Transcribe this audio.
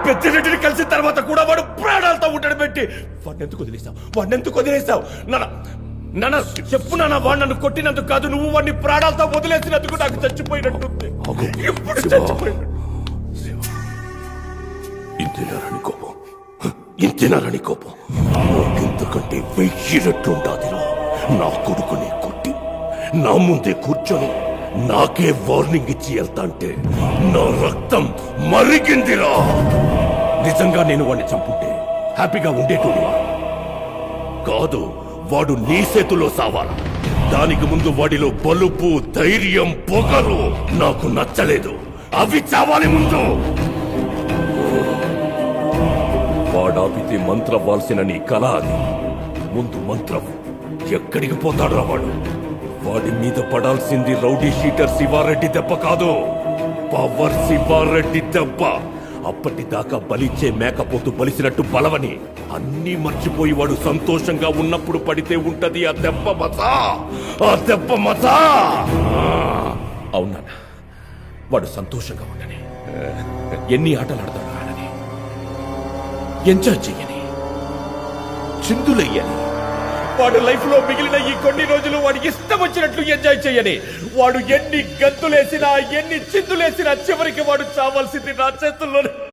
పెద్దిరెడ్డిని కలిసిన తర్వాత కూడా వాడు ప్రాణాలతో ఉంటాడు పెట్టి వాడినెందుకు వదిలేస్తావు నాన్న చెప్పు నాన్న. వాడు నన్ను కొట్టినందుకు కాదు, నువ్వు వాడిని ప్రాణాలతో వదిలేసినందుకు నాకు చచ్చిపోయినట్టుంది. ఎప్పుడు చచ్చిపోయినట్టు. ఇంతేనారని కోపం ఇంతకంటే 1000 రెట్లుంటాదిరా. నా కొడుకుని కొట్టి నా ముందే కూర్చొని నాకే వార్నింగ్ ఇచ్చి వెళ్తా అంటే నా రక్తం మరిగిందిరా. నిజంగా నేను వాడిని చంపుంటే హ్యాపీగా ఉండేటోడివా? కాదు, వాడు నీ చేతిలో సావాలా. దానికి ముందు వాడిలో బలుపు, ధైర్యం, పొగరు నాకు నచ్చలేదు. అవి చావాలి ముందు. వాడాపితే మంత్రవ్వాల్సిన నీ కళ అది. ముందు మంత్రం. ఎక్కడికి పోతాడురా వాడు? వాడి మీద పడాల్సింది రౌడీ షీటర్ శివారెడ్డి దెబ్బ కాదు, పవర్ శివారెడ్డి దెబ్బ. అప్పటిదాకా బలిచ్చే మేకపోతు బలిసినట్టు బలవని అన్నీ మర్చిపోయి వాడు సంతోషంగా ఉన్నప్పుడు పడితే ఉంటది ఆ దెబ్బ మజా. ఆ దెబ్బ మజా. అవునా? వాడు సంతోషంగా ఉండని, ఎన్ని ఆటలు ఆడతాడు ఆడని, ఎంజాయ్ చెయ్యని, చిందులయ్యని. వాడు లైఫ్ లో మిగిలిన ఈ కొన్ని రోజులు వాడు ఇష్టం వచ్చినట్లు ఎంజాయ్ చేయని. వాడు ఎన్ని గంతులేసినా, ఎన్ని చిందులేసినా చివరికి వాడు చావాల్సింది నా చేతుల్లోనే.